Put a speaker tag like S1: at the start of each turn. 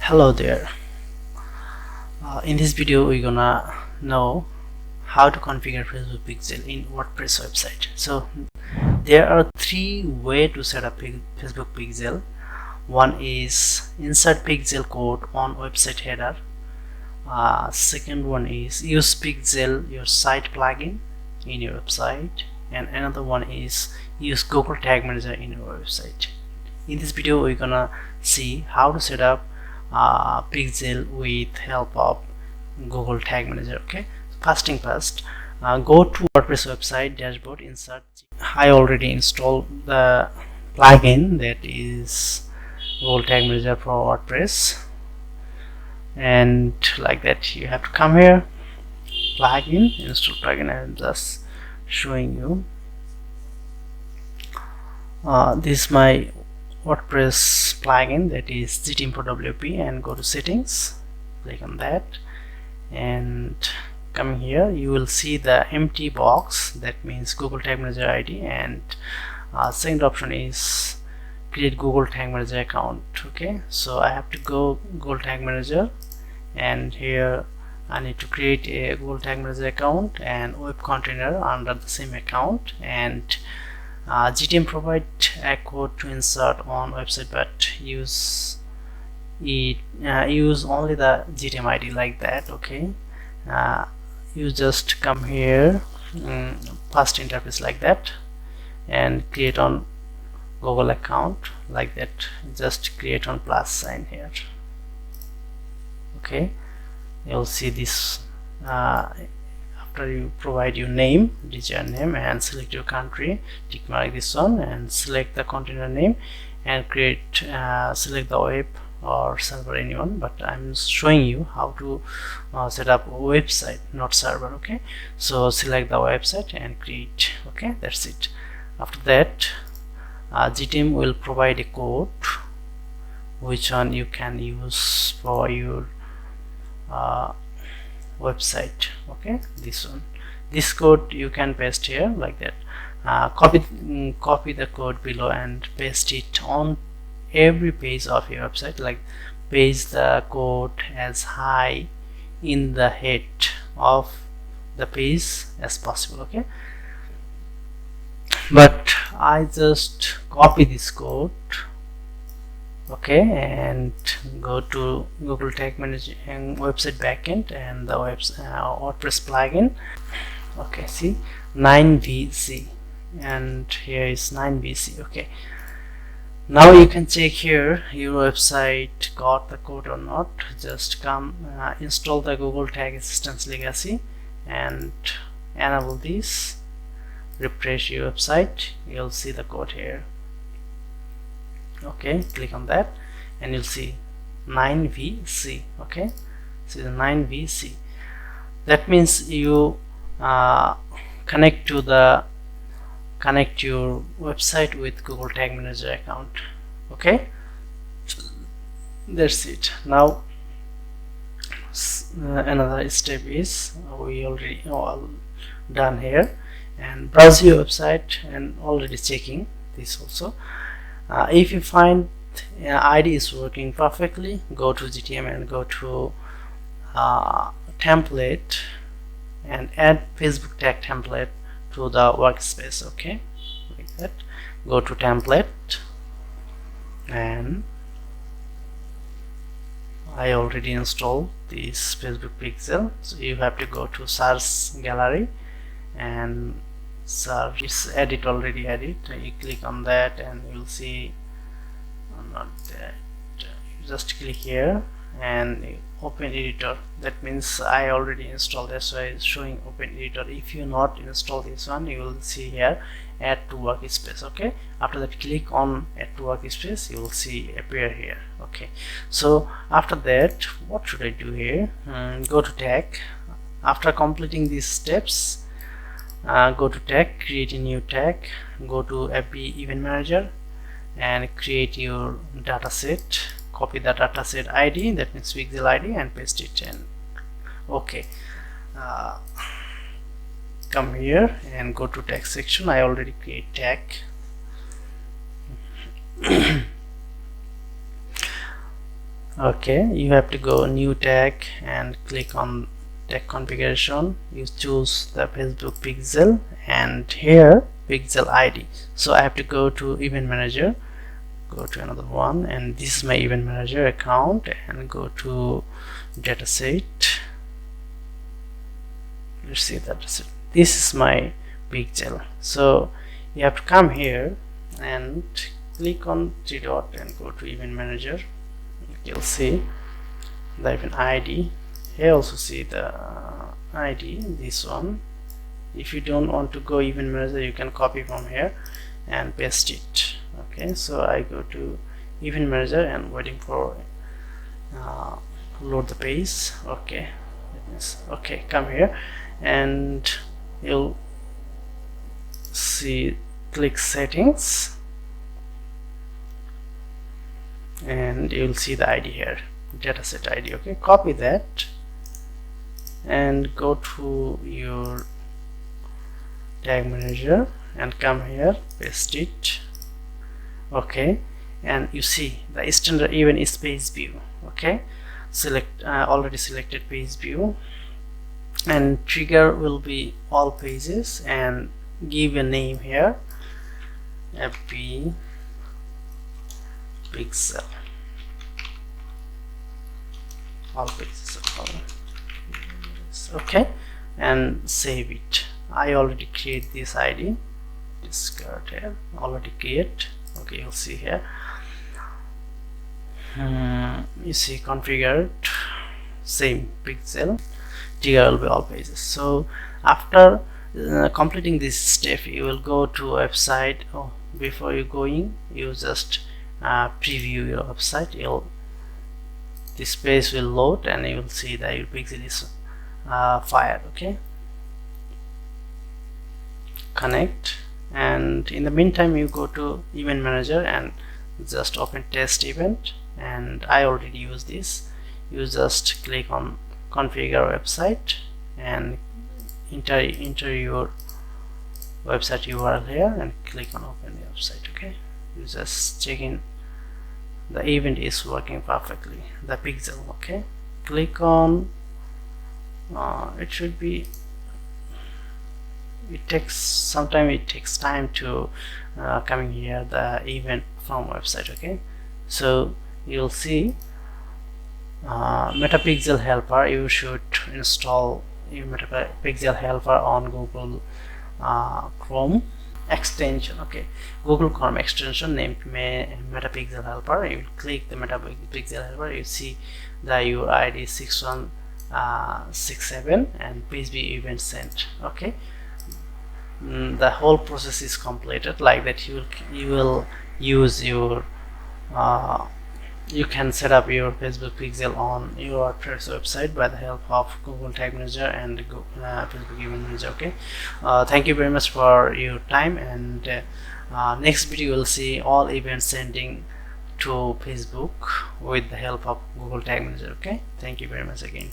S1: Hello there. In this video we're gonna know how to configure Facebook pixel in WordPress website. So there are three ways to set up Facebook pixel. One is insert pixel code on website header. Second one is use pixel your site plugin in your website, and another one is use Google Tag Manager in your website. In this video we're gonna see how to set up pixel with help of Google Tag Manager. Okay, first thing first, go to WordPress website dashboard, insert. I already installed the plugin that is Google Tag Manager for WordPress, and like that you have to come here, plugin, install plugin. I'm just showing you. This is my WordPress plugin, that is GTM for WP, and go to settings, click on that, and coming here you will see the empty box, that means Google Tag Manager ID, and second option is create Google Tag Manager account. Okay, so I have to go Google Tag Manager, and here I need to create a Google Tag Manager account and web container under the same account, and GTM provide a code to insert on website, but use only the GTM ID, like that. Okay, you just come here, first interface like that, and create on Google account like that. Just create on plus sign here. Okay, you'll see this. After you provide your name, desired name, and select your country, tick mark this one, and select the container name, and create select the web or server, anyone, but I'm showing you how to set up a website, not server. Okay, so select the website and create. Okay, that's it. After that, GTM will provide a code which one you can use for your website. Okay, this one, this code you can paste here like that. Copy the code below and paste it on every page of your website, like paste the code as high in the head of the page as possible. Okay, but I just copy this code. Okay, and go to Google Tag Manager and website backend and the WordPress plugin. Okay, see 9VC, and here is 9VC. Okay, now you can check here your website got the code or not. Just come install the Google Tag Assistance Legacy and enable this, refresh your website, you'll see the code here. Okay, click on that and you'll see 9VC. Okay, see the 9VC. That means you connect your website with Google Tag Manager account. Okay, that's it. Now another step is we already all done here, and browse your website and already checking this also. If you find ID is working perfectly, go to GTM and go to template and add Facebook tag template to the workspace. Okay, like that. Go to template, and I already installed this Facebook pixel, so you have to go to search gallery and search. It's edit, already edit. You click on that and you'll see not that. You just click here and open editor. That means I already installed, that's why it's showing open editor. If you not install this one, you will see here add to workspace. Okay, after that click on add to workspace, you will see appear here. Okay, so after that what should I do here? Go to tag. After completing these steps, go to tag, create a new tag, go to FB Event Manager and create your data set. Copy the data set ID, that means pixel ID, and paste it in. Okay, come here and go to tag section. I already create tag. Okay, you have to go new tag and click on tag configuration. You choose the Facebook pixel and here pixel ID. So I have to go to event manager, go to another one, and this is my event manager account, and go to dataset. Let's see that this is my pixel. So you have to come here and click on three dot and go to event manager. You'll see the event ID. Here also see the ID, this one. If you don't want to go event manager, you can copy from here and paste it. Okay, so I go to event manager and waiting for load the page. Okay, okay, come here and you'll see click settings and you'll see the ID here, dataset ID. Okay, copy that and go to your tag manager and come here, paste it. Okay, and you see the standard event is page view. Okay, select already selected page view, and trigger will be all pages, and give a name here, FB pixel, all pages. Okay, and save it. I already create this ID, discard here, already create. Okay, you'll see here, you see configured, same pixel, trigger will be all pages. So after completing this step, you will go to website. Before you going, you just preview your website. This page will load and you will see that your pixel is fired. Okay, connect, and in the meantime you go to event manager and just open test event, and I already use this. You just click on configure website and enter your website URL here and click on open the website. Okay, you just check in the event is working perfectly, the pixel. Okay, click on it should be, it takes time to coming here the event from website. Okay, so you'll see metapixel helper. You should install your metapixel helper on Google Chrome extension. Okay, Google Chrome extension named metapixel helper. You click the metapixel helper, you see the your ID 6167 and page view event sent. Okay, the whole process is completed. Like that, you will use your you can set up your Facebook pixel on your WordPress website by the help of Google Tag Manager and Facebook Event Manager. Okay, thank you very much for your time, and next video you will see all events sending to Facebook with the help of Google Tag Manager. Okay, thank you very much again.